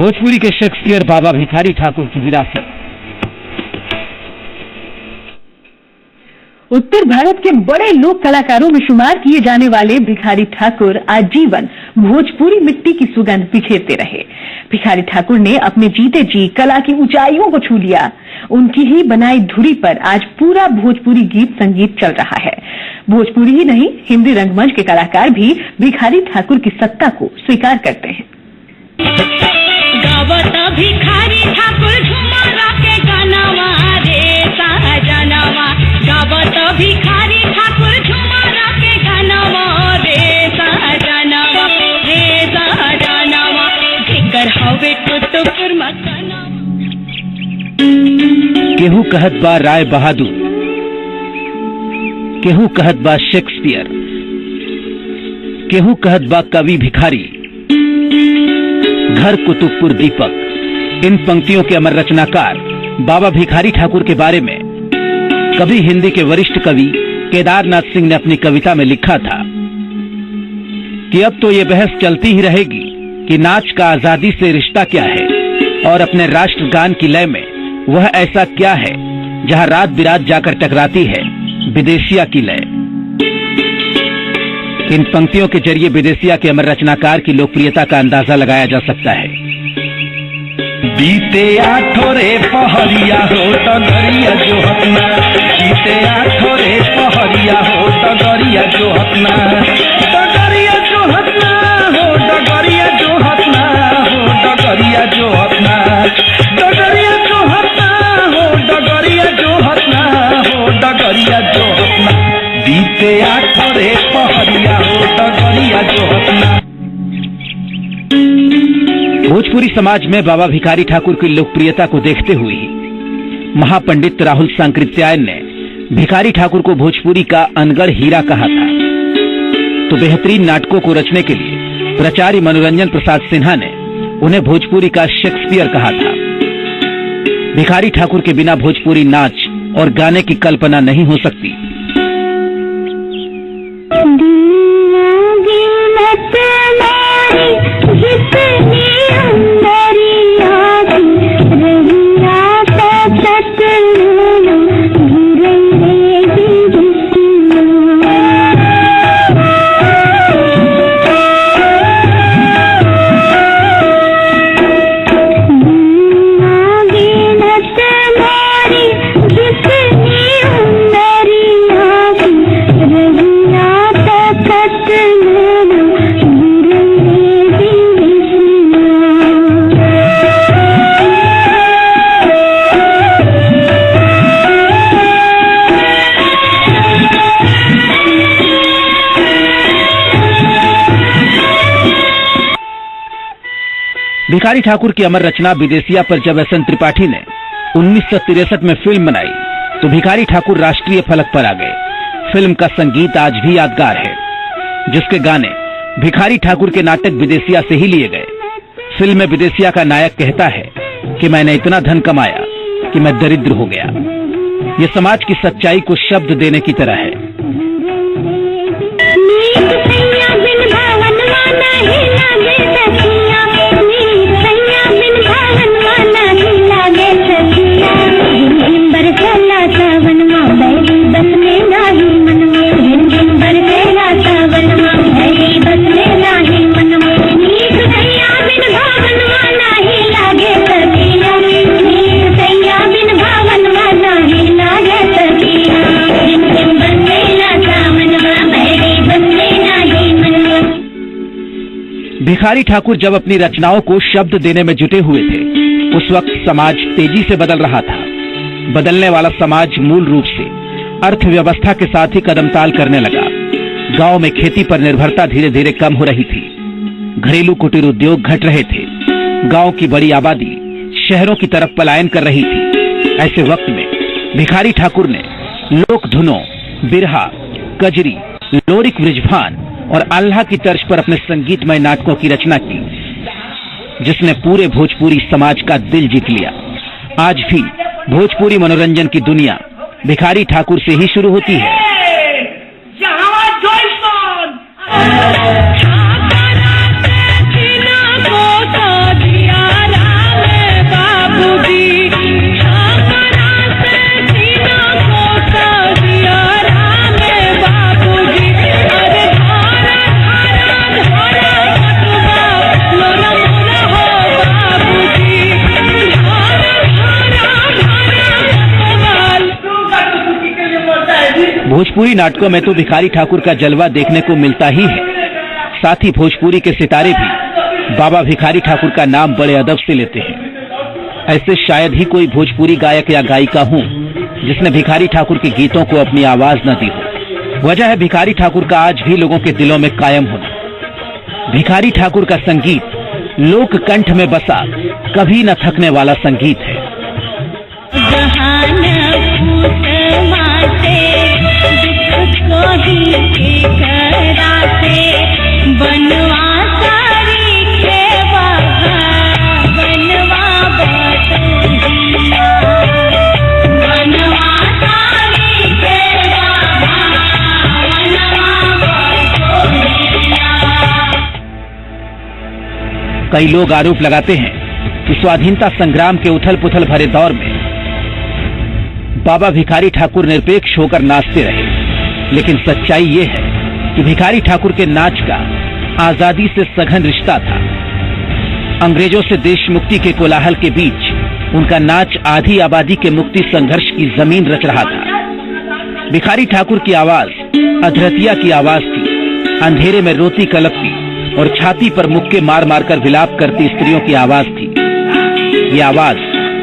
भोजपुरी के शेक्सपियर बाबा भिखारी ठाकुर की विरासत। उत्तर भारत के बड़े लोक कलाकारों में शुमार किए जाने वाले भिखारी ठाकुर आजीवन भोजपुरी मिट्टी की सुगंध बिखेरते रहे। भिखारी ठाकुर ने अपने जीते जी कला की ऊंचाइयों को छू लिया। उनकी ही बनाई धुरी पर आज पूरा भोजपुरी गीत संगीत चल रहा है। भोजपुरी ही नहीं, हिंदी रंगमंच के कलाकार भी भिखारी ठाकुर की सत्ता को स्वीकार करते हैं। भिखारी ठाकुर झुमरा के गानावा रे सहजनावा, गावत भिखारी ठाकुर झुमरा के गानावा रे सहजनावा, जेकर हवे कुतुबपुर मकानावा। केहू कहत बा राय बहादुर, केहू कहत बा शेक्सपियर, केहू कहत बा कवि भिखारी, घर कुतुबपुर दीपक। इन पंक्तियों के अमर रचनाकार बाबा भिखारी ठाकुर के बारे में कभी हिंदी के वरिष्ठ कवि केदारनाथ सिंह ने अपनी कविता में लिखा था कि अब तो ये बहस चलती ही रहेगी कि नाच का आजादी से रिश्ता क्या है, और अपने राष्ट्रगान की लय में वह ऐसा क्या है जहां रात बिरात जाकर टकराती है विदेशिया की लय। इन पंक्तियों के जरिए विदेशिया के अमर रचनाकार की लोकप्रियता का अंदाजा लगाया जा सकता है। बीते आठोरे पहरिया हो डगरिया जो हतना, बीते आठोरे पहरिया हो डगरिया जो हतना, डगरिया जो हतना हो डगरिया जो हतना हो डगरिया जो हतना, डगरिया जो हतना हो डगरिया जो हतना हो डगरिया जो हतना, बीते आठोरे पहरिया हो डगरिया जो हतना। भोजपुरी समाज में बाबा भिखारी ठाकुर की लोकप्रियता को देखते हुए ही महापंडित राहुल सांकृत्यायन ने भिखारी ठाकुर को भोजपुरी का अनगढ़ हीरा कहा था। तो बेहतरीन नाटकों को रचने के लिए प्राचार्य मनोरंजन प्रसाद सिन्हा ने उन्हें भोजपुरी का शेक्सपियर कहा था। भिखारी ठाकुर के बिना भोजपुरी नाच और गाने की कल्पना नहीं हो सकती। भिखारी ठाकुर की अमर रचना विदेशिया पर जब एस एन त्रिपाठी ने 1963 में फिल्म बनाई तो भिखारी ठाकुर राष्ट्रीय फलक पर आ गए। फिल्म का संगीत आज भी यादगार है, जिसके गाने भिखारी ठाकुर के नाटक विदेशिया से ही लिए गए। फिल्म में विदेशिया का नायक कहता है कि मैंने इतना धन कमाया कि मैं दरिद्र हो गया। ये समाज की सच्चाई को शब्द देने की तरह है। भिखारी ठाकुर जब अपनी रचनाओं को शब्द देने में जुटे हुए थे, उस वक्त समाज तेजी से बदल रहा था। बदलने वाला समाज मूल रूप से अर्थव्यवस्था के साथ ही कदमताल करने लगा। गांव में खेती पर निर्भरता धीरे धीरे कम हो रही थी। घरेलू कुटीर उद्योग घट रहे थे। गांव की बड़ी आबादी शहरों की तरफ पलायन कर रही थी। ऐसे वक्त में भिखारी ठाकुर ने लोक धुनों, बिरहा, कजरी, लोरिक वृजभान और आल्हा की तर्ज पर अपने संगीतमय नाटकों की रचना की, जिसने पूरे भोजपुरी समाज का दिल जीत लिया। आज भी भोजपुरी मनोरंजन की दुनिया भिखारी ठाकुर से ही शुरू होती है। छाकरा से चिना को तो दिया भोजपुरी नाटकों में तो भिखारी ठाकुर का जलवा देखने को मिलता ही है। साथ ही भोजपुरी के सितारे भी बाबा भिखारी ठाकुर का नाम बड़े अदब से लेते हैं। ऐसे शायद ही कोई भोजपुरी गायक या गायिका हो जिसने भिखारी ठाकुर के गीतों को अपनी आवाज न दी हो। वजह है भिखारी ठाकुर का आज भी लोगों के दिलों में कायम होना। भिखारी ठाकुर का संगीत लोक कंठ में बसा कभी न थकने वाला संगीत है। कई लोग आरोप लगाते हैं कि स्वाधीनता संग्राम के उथल पुथल भरे दौर में बाबा भिखारी ठाकुर निरपेक्ष होकर नाचते रहे, लेकिन सच्चाई ये है कि भिखारी ठाकुर के नाच का आजादी से सघन रिश्ता था। अंग्रेजों से देश मुक्ति के कोलाहल के बीच उनका नाच आधी आबादी के मुक्ति संघर्ष की जमीन रच रहा था। भिखारी ठाकुर की आवाज अधरतिया की आवाज थी, अंधेरे में रोती कलपती और छाती पर मुक्के मार मारकर विलाप करती स्त्रियों की आवाज थी। ये आवाज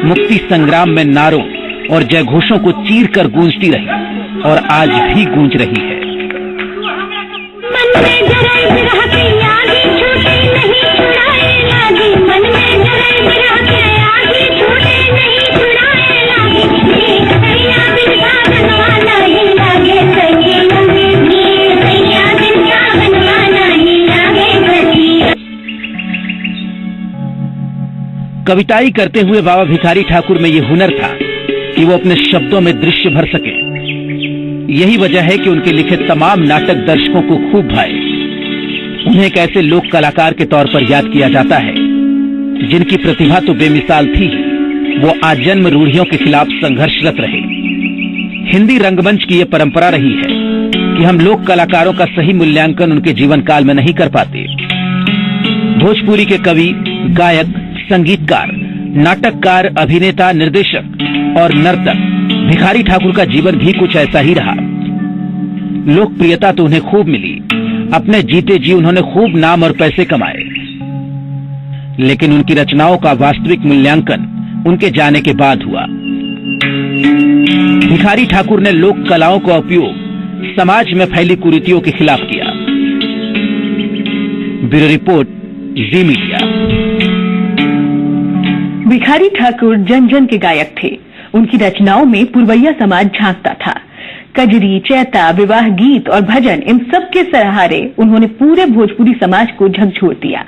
मुक्ति संग्राम में नारों और जयघोषों को चीर कर गूंजती रही और आज भी गूंज रही है। कविताई करते हुए बाबा भिखारी ठाकुर में ये हुनर था कि वो अपने शब्दों में दृश्य भर सके। यही वजह है कि उनके लिखे तमाम नाटक दर्शकों को खूब भाए। उन्हें एक ऐसे लोक कलाकार के तौर पर याद किया जाता है जिनकी प्रतिभा तो बेमिसाल थी, वो आजन्म रूढ़ियों के खिलाफ संघर्षरत रहे। हिंदी रंगमंच की ये परंपरा रही है कि हम लोक कलाकारों का सही मूल्यांकन उनके जीवन काल में नहीं कर पाते। भोजपुरी के कवि, गायक, संगीतकार, नाटककार, अभिनेता, निर्देशक और नर्तक भिखारी ठाकुर का जीवन भी कुछ ऐसा ही रहा। लोकप्रियता तो उन्हें खूब मिली, अपने जीते जी उन्होंने खूब नाम और पैसे कमाए, लेकिन उनकी रचनाओं का वास्तविक मूल्यांकन उनके जाने के बाद हुआ। भिखारी ठाकुर ने लोक कलाओं का उपयोग समाज में फैली कुरीतियों के खिलाफ किया। ब्यूरो रिपोर्ट, जी मीडिया। भिखारी ठाकुर जन जन के गायक थे। उनकी रचनाओं में पुरवैया समाज झांकता था। कजरी, चैता, विवाह गीत और भजन, इन सब के सहारे उन्होंने पूरे भोजपुरी समाज को झकझोर दिया।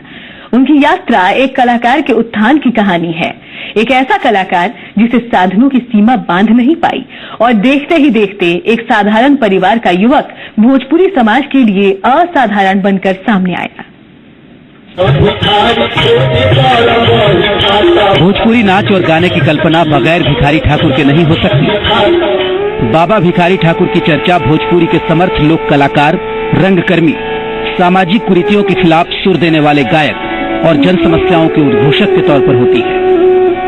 उनकी यात्रा एक कलाकार के उत्थान की कहानी है। एक ऐसा कलाकार जिसे साधनों की सीमा बांध नहीं पाई और देखते ही देखते एक साधारण परिवार का युवक भोजपुरी समाज के लिए असाधारण बनकर सामने आया। भोजपुरी नाच और गाने की कल्पना बगैर भिखारी ठाकुर के नहीं हो सकती। बाबा भिखारी ठाकुर की चर्चा भोजपुरी के समर्थ लोक कलाकार, रंगकर्मी, सामाजिक कुरीतियों के खिलाफ सुर देने वाले गायक और जन समस्याओं के उद्घोषक के तौर पर होती है।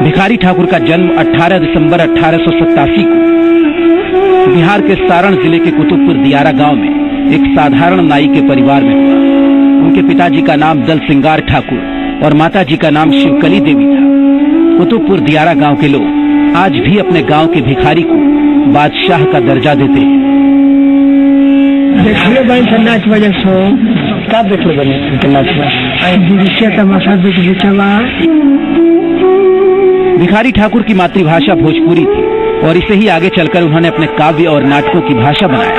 भिखारी ठाकुर का जन्म 18 दिसंबर 1887 को बिहार के सारण जिले के कुतुबपुर दियारा गांव में एक साधारण नाई के परिवार में हुआ। उनके पिताजी का नाम दल सिंगार ठाकुर और माताजी का नाम शिवकली देवी था। कुतुबपुर दियारा गांव के लोग आज भी अपने गांव के भिखारी को बादशाह का दर्जा देते हैं। देखले बने नाच वजह सो का देखले बने नाच में तमाशा देखवा। भिखारी ठाकुर की मातृभाषा भोजपुरी थी और इसे ही आगे चलकर उन्होंने अपने काव्य और नाटकों की भाषा बनाया।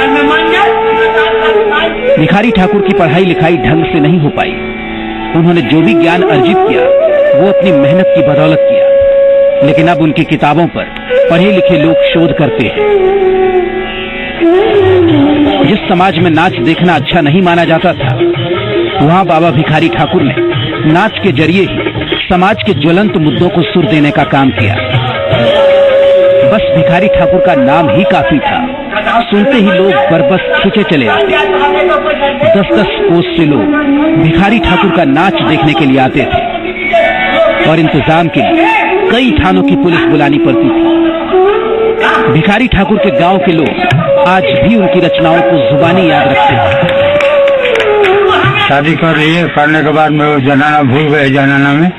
भिखारी ठाकुर की पढ़ाई लिखाई ढंग से नहीं हो पाई। उन्होंने जो भी ज्ञान अर्जित किया वो अपनी मेहनत की बदौलत किया, लेकिन अब उनकी किताबों पर पढ़े लिखे लोग शोध करते हैं। जिस समाज में नाच देखना अच्छा नहीं माना जाता था, वहां बाबा भिखारी ठाकुर ने नाच के जरिए ही समाज के ज्वलंत मुद्दों को सुर देने का काम किया। बस भिखारी ठाकुर का नाम ही काफी था, सुनते ही लोग बरबस खींचे चले आते। 10-10 कोस से लोग भिखारी ठाकुर का नाच देखने के लिए आते थे और इंतजाम के लिए कई थानों की पुलिस बुलानी पड़ती थी। भिखारी ठाकुर के गांव के लोग आज भी उनकी रचनाओं को जुबानी याद रखते हैं। शादी कर रही है, करने के बाद में वो जनाना भूल गए, जनाना में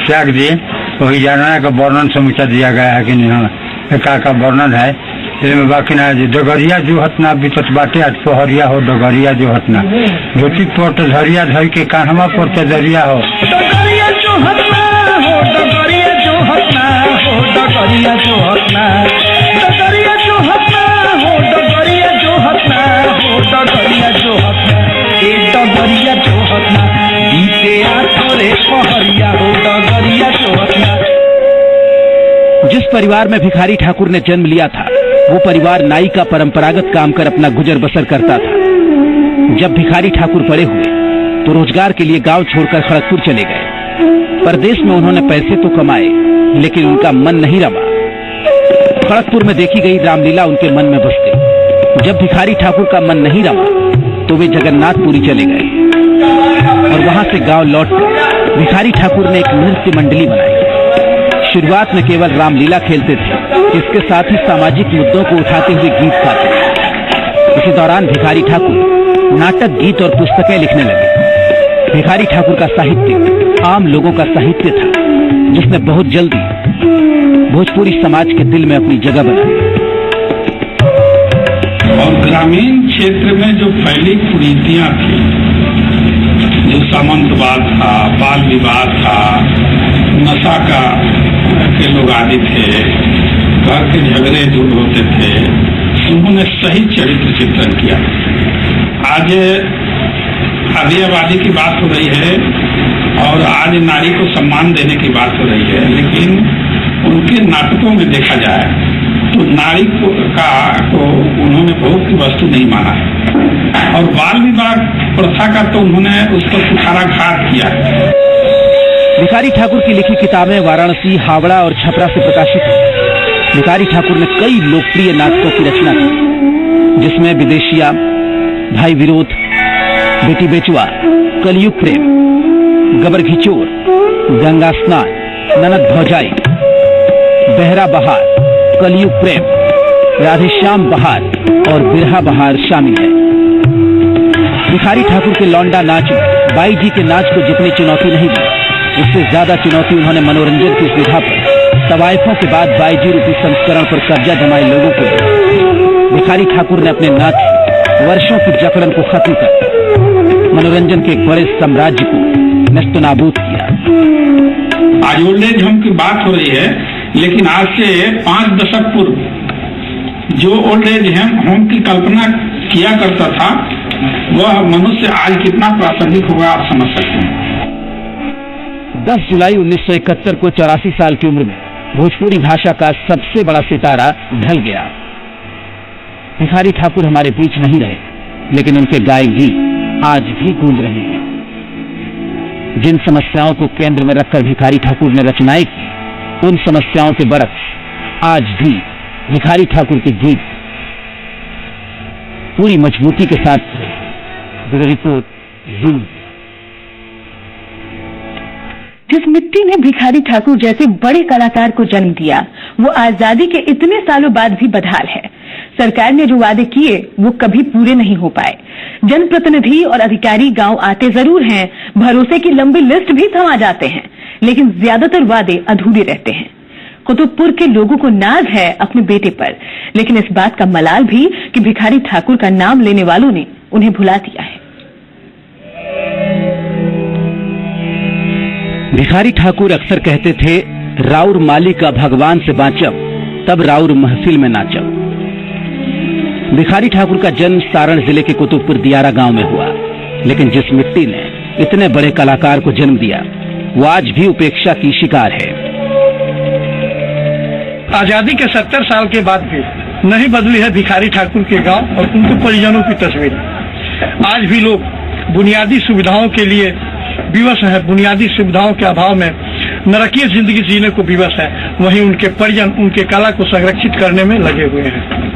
त्याग दिए। वही जनाना का वर्णन समूचा दिया गया है कि नहीं, का वर्णन है इसमें। बाकी ना डगरिया जो हतना बीतत बाटे, आज पहरिया हो डगरिया जो हतना, धोती पोट धरिया धर के कान्हवा पर दरिया हो। डगरिया जो हतना हो, डगरिया जो हतना हो, डगरिया जो हतना, डगरिया जो हतना हो, डगरिया जो हतना हो, डगरिया जो हतना, ए डगरिया जो हतना, बीते आठोरे पहरिया हो, डगरिया जो हतना। जिस परिवार में भिखारी ठाकुर ने जन्म लिया था, वो परिवार नाई का परंपरागत काम कर अपना गुजर बसर करता था। जब भिखारी ठाकुर बड़े हुए तो रोजगार के लिए गांव छोड़कर खड़गपुर चले गए। परदेश में उन्होंने पैसे तो कमाए, लेकिन उनका मन नहीं रमा। खड़गपुर में देखी गई रामलीला उनके मन में बस गई। जब भिखारी ठाकुर का मन नहीं रमा तो वे जगन्नाथपुरी चले गए और वहां से गांव लौटकर भिखारी ठाकुर ने एक नृत्य मंडली बनाई। शुरुआत में केवल रामलीला खेलते थे, इसके साथ ही सामाजिक मुद्दों को उठाते हुए गीत गाते। इसी दौरान भिखारी ठाकुर नाटक, गीत और पुस्तकें लिखने लगे। भिखारी ठाकुर का साहित्य आम लोगों का साहित्य था, जिसने बहुत जल्दी भोजपुरी समाज के दिल में अपनी जगह बना ली। और ग्रामीण क्षेत्र में जो फैली कुरीतियां थी, जो सामंतवाद था, बाल विवाह था, नशा का के लोग आदि थे, घर के झगड़े दूर होते थे, उन्होंने सही चरित्र चित्रण किया। आज आधी आबादी की बात हो रही है और आज नारी को सम्मान देने की बात हो रही है, लेकिन उनके नाटकों में देखा जाए तो नारी को उन्होंने भोग की वस्तु नहीं माना है। और बाल विवाह प्रथा का तो उन्होंने उसको कुठाराघात किया है। भिखारी ठाकुर की लिखी किताबें वाराणसी, हावड़ा और छपरा से प्रकाशित हैं। भिखारी ठाकुर ने कई लोकप्रिय नाटकों की रचना की, जिसमें विदेशिया, भाई विरोध, बेटी बेचुआ, कलयुग प्रेम, गबर घिचोर, गंगा स्नान, ननद भौजाई, बहरा बहार, कलयुग प्रेम, राधेश्याम बहार और बिरहा बहार शामिल है। भिखारी ठाकुर के लौंडा नाच में बाई जी के नाच को जितनी चुनौती नहीं दी, उससे ज्यादा चुनौती उन्होंने मनोरंजन की सुविधा पर तवायफों के बाद बाईजी रूपी संस्करण पर कब्जा जमाए लोगों को दी। भिखारी ठाकुर ने अपने नाच से वर्षों की जकड़न को खत्म कर मनोरंजन के एक बड़े साम्राज्य को नस्तनाबूद किया। आज ओल्ड एज होम की बात हो रही है, लेकिन आज से 5 दशक पूर्व जो ओल्ड एज होम की कल्पना किया करता था, वह मनुष्य आज कितना प्रासंगिक होगा आप समझ सकते हैं। 10 जुलाई 1971 को 84 साल की उम्र में भोजपुरी भाषा का सबसे बड़ा सितारा ढल गया। भिखारी ठाकुर हमारे बीच नहीं रहे, लेकिन उनके गाए गीत आज भी गूंज रहे हैं। जिन समस्याओं को केंद्र में रखकर भिखारी ठाकुर ने रचनाएं की, उन समस्याओं के बरक्स आज भी भिखारी ठाकुर के गीत पूरी मजबूती के साथ रिपोर्ट। जिस मिट्टी ने भिखारी ठाकुर जैसे बड़े कलाकार को जन्म दिया, वो आजादी के इतने सालों बाद भी बदहाल है। सरकार ने जो वादे किए वो कभी पूरे नहीं हो पाए। जनप्रतिनिधि और अधिकारी गांव आते जरूर हैं, भरोसे की लंबी लिस्ट भी थमा जाते हैं, लेकिन ज्यादातर वादे अधूरे रहते हैं। कुतुबपुर के लोगों को नाज है अपने बेटे पर, लेकिन इस बात का मलाल भी कि भिखारी ठाकुर का नाम लेने वालों ने उन्हें भुला दिया है। भिखारी ठाकुर अक्सर कहते थे, राउर माली का भगवान से बाँचब, तब राउर महफिल में नाचब। भिखारी ठाकुर का जन्म सारण जिले के कुतुबपुर दियारा गांव में हुआ, लेकिन जिस मिट्टी ने इतने बड़े कलाकार को जन्म दिया, वो आज भी उपेक्षा की शिकार है। आजादी के 70 साल के बाद भी नहीं बदली है भिखारी ठाकुर के गांव और उनके परिजनों की तस्वीर। आज भी लोग बुनियादी सुविधाओं के लिए विवश है, बुनियादी सुविधाओं के अभाव में नरकीय जिंदगी जीने को विवश है। वहीं उनके परिजन उनके कला को संरक्षित करने में लगे हुए हैं।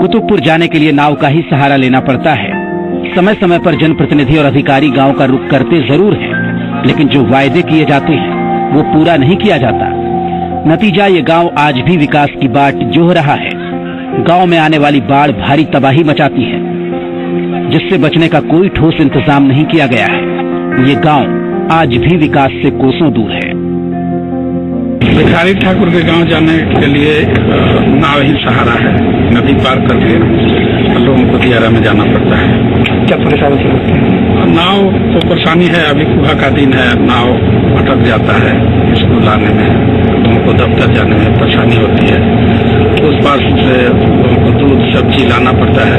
कुतुबपुर जाने के लिए नाव का ही सहारा लेना पड़ता है। समय समय पर जनप्रतिनिधि और अधिकारी गांव का रुख करते जरूर हैं, लेकिन जो वायदे किए जाते हैं वो पूरा नहीं किया जाता। नतीजा ये गांव आज भी विकास की बाट जोह रहा है। गांव में आने वाली बाढ़ भारी तबाही मचाती है, जिससे बचने का कोई ठोस इंतजाम नहीं किया गया है। ये गांव आज भी विकास से कोसों दूर है। भिखारी ठाकुर के गांव जाने के लिए नाव ही सहारा है। नदी पार करके लोगों को दियारा में जाना पड़ता है। क्या परेशानी है? नाव तो परेशानी है, अभी कुहा का दिन है, नाव भटक जाता है। स्कूल आने में लोगों को दफ्तर जाने में परेशानी होती है। उस पार से लोगों को दूध सब्जी लाना पड़ता है।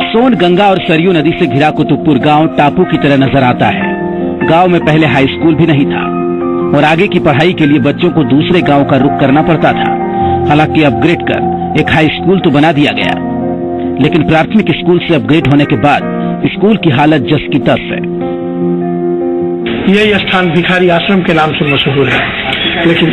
सोन गंगा और सरयू नदी से घिरा कुतुबपुर गांव टापू की तरह नजर आता है। गांव में पहले हाई स्कूल भी नहीं था और आगे की पढ़ाई के लिए बच्चों को दूसरे गांव का रुख करना पड़ता था। हालांकि अपग्रेड कर एक हाई स्कूल तो बना दिया गया, लेकिन प्राथमिक स्कूल से अपग्रेड होने के बाद स्कूल की हालत जस की तस है। यही स्थान भिखारी आश्रम के नाम से मशहूर है, लेकिन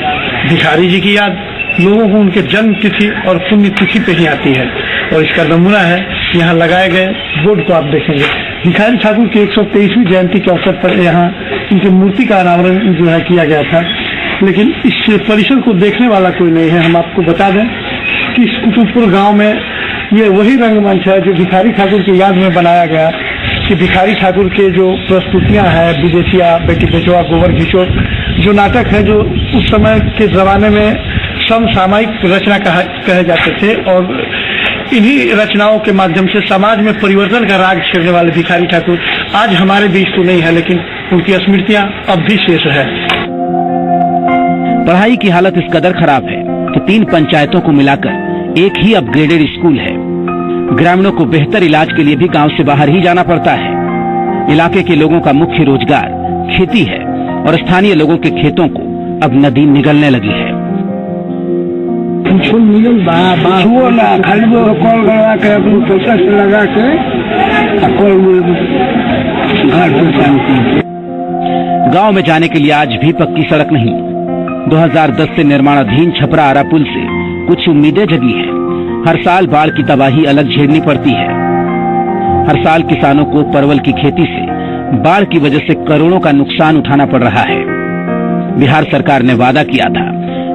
भिखारी जी की याद लोगों को उनके जन्म तिथि और पुण्य तिथि पे ही आती है। और इसका नमूना है यहाँ लगाए गए बोर्ड को आप देखेंगे। भिखारी ठाकुर की 123वीं जयंती के अवसर पर यहाँ इनकी मूर्ति का अनावरण जो है किया गया था, लेकिन इस परिसर को देखने वाला कोई नहीं है। हम आपको बता दें कि इस कुतुबपुर गांव में ये वही रंगमंच है जो भिखारी ठाकुर की याद में बनाया गया। कि भिखारी ठाकुर के जो प्रस्तुतियां हैं, विदेशिया, बेटी बेचवा, गोबर घिचो, जो नाटक है जो उस समय के जमाने में समसामयिक रचना कहे जाते थे, और इन्हीं रचनाओं के माध्यम से समाज में परिवर्तन का राग छेड़ने वाले भिखारी ठाकुर आज हमारे बीच तो नहीं है, लेकिन उनकी स्मृतियां अब भी शेष है। पढ़ाई की हालत इस कदर खराब है कि 3 पंचायतों को मिलाकर एक ही अपग्रेडेड स्कूल है। ग्रामीणों को बेहतर इलाज के लिए भी गांव से बाहर ही जाना पड़ता है। इलाके के लोगों का मुख्य रोजगार खेती है और स्थानीय लोगों के खेतों को अब नदी निगलने लगी है। गांव में जाने के लिए आज भी पक्की सड़क नहीं। 2010 से निर्माणाधीन छपरा आरा पुल से कुछ उम्मीदें जगी हैं। हर साल बाढ़ की तबाही अलग झेलनी पड़ती है। हर साल किसानों को परवल की खेती से बाढ़ की वजह से करोड़ों का नुकसान उठाना पड़ रहा है। बिहार सरकार ने वादा किया था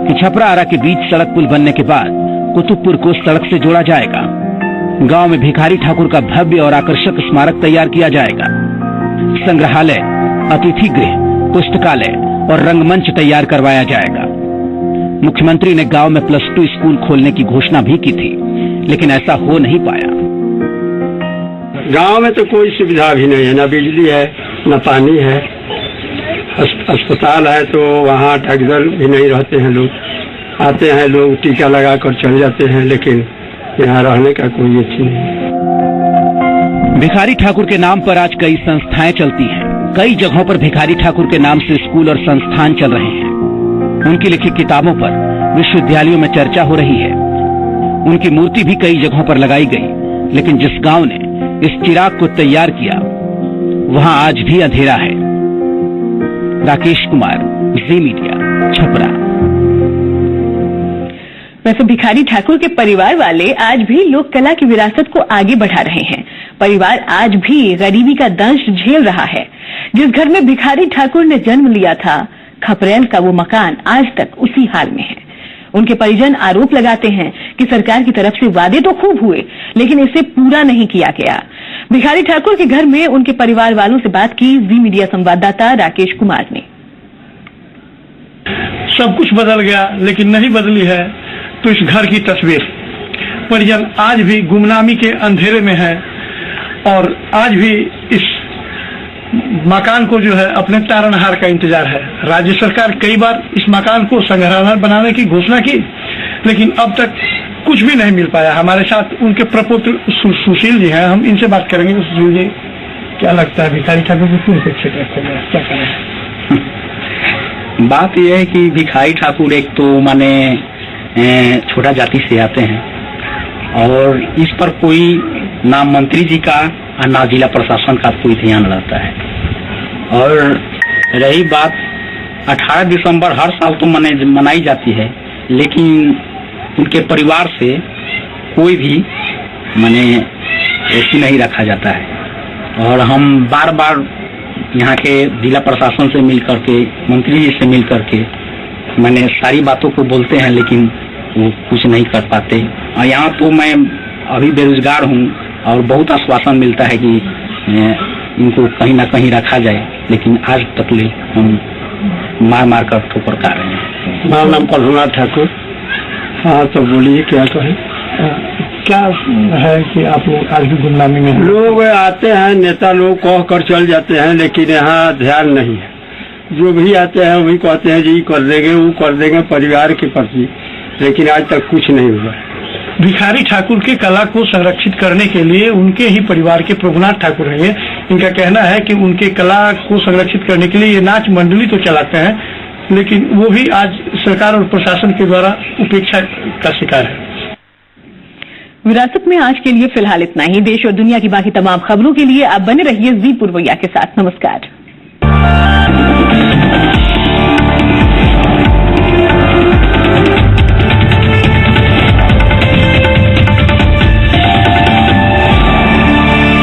कि छपरा आरा के बीच सड़क पुल बनने के बाद कुतुबपुर को सड़क से जोड़ा जाएगा। गांव में भिखारी ठाकुर का भव्य और आकर्षक स्मारक तैयार किया जाएगा। संग्रहालय, अतिथि गृह, पुस्तकालय और रंगमंच तैयार करवाया जाएगा। मुख्यमंत्री ने गांव में +2 स्कूल खोलने की घोषणा भी की थी, लेकिन ऐसा हो नहीं पाया। गांव में तो कोई सुविधा भी नहीं है, न बिजली है, न पानी है। अस्पताल है तो वहाँ डॉक्टर भी नहीं रहते हैं। लोग आते हैं, लोग टीका लगा कर चले जाते हैं, लेकिन यहाँ रहने का कोई अच्छी नहीं। भिखारी ठाकुर के नाम पर आज कई संस्थाएं चलती हैं। कई जगहों पर भिखारी ठाकुर के नाम से स्कूल और संस्थान चल रहे हैं। उनकी लिखी किताबों पर विश्वविद्यालयों में चर्चा हो रही है। उनकी मूर्ति भी कई जगहों पर लगाई गई, लेकिन जिस गांव ने इस चिराग को तैयार किया वहां आज भी अंधेरा है। राकेश कुमार, जी मीडिया, छपरा। वैसे भिखारी ठाकुर के परिवार वाले आज भी लोक कला की विरासत को आगे बढ़ा रहे हैं। परिवार आज भी गरीबी का दंश झेल रहा है। जिस घर में भिखारी ठाकुर ने जन्म लिया था, खपरेल का वो मकान आज तक उसी हाल में है। उनके परिजन आरोप लगाते हैं कि सरकार की तरफ से वादे तो खूब हुए, लेकिन इसे पूरा नहीं किया गया। भिखारी ठाकुर के घर में उनके परिवार वालों से बात की जी मीडिया संवाददाता राकेश कुमार ने। सब कुछ बदल गया, लेकिन नहीं बदली है तो इस घर की तस्वीर। परिजन आज भी गुमनामी के अंधेरे में है और आज भी इस मकान को जो है अपने तारणहार का इंतजार है। राज्य सरकार कई बार इस मकान को संग्रहालय बनाने की घोषणा की, लेकिन अब तक कुछ भी नहीं मिल पाया। हमारे साथ उनके प्रपुत्र सुशील जी हैं, हम इनसे बात करेंगे। सुशील जी, क्या लगता है भिखारी ठाकुर को क्यों उपेक्षित रखते हैं, क्या करें? बात यह है कि भिखारी ठाकुर एक तो माने छोटा जाति से आते हैं और इस पर कोई ना मंत्री जी का और ना जिला प्रशासन का कोई ध्यान रहता है। और रही बात 18 दिसंबर हर साल तो मनाई जाती है, लेकिन उनके परिवार से कोई भी ऐसी नहीं रखा जाता है। और हम बार बार यहाँ के जिला प्रशासन से मिल करके, मंत्री जी से मिल करके मैंने सारी बातों को बोलते हैं लेकिन वो कुछ नहीं कर पाते। और यहाँ तो मैं अभी बेरोजगार हूँ और बहुत आश्वासन मिलता है कि इनको कहीं ना कहीं रखा जाए, लेकिन आज तक ले हम मार मार कर ठोकर खा रहे हैं। हमारा नाम प्रभुनाथ ठाकुर। हाँ, तो बोलिए क्या कहें। क्या है कि आप लोग आज भी गुमनामी में हैं? लोग आते हैं, नेता लोग कह कर चल जाते हैं, लेकिन यहाँ ध्यान नहीं है। जो भी आते हैं वही कहते हैं जी कर देंगे, वो कर देंगे परिवार के प्रति, लेकिन आज तक कुछ नहीं हुआ। भिखारी ठाकुर की कला को संरक्षित करने के लिए उनके ही परिवार के प्रभुनाथ ठाकुर हैं। इनका कहना है कि उनके कला को संरक्षित करने के लिए ये नाच मंडली तो चलाते हैं, लेकिन वो भी आज सरकार और प्रशासन के द्वारा उपेक्षा का शिकार है। विरासत में आज के लिए फिलहाल इतना ही। देश और दुनिया की बाकी तमाम खबरों के लिए आप बने रहिए जी पूर्वैया के साथ। नमस्कार।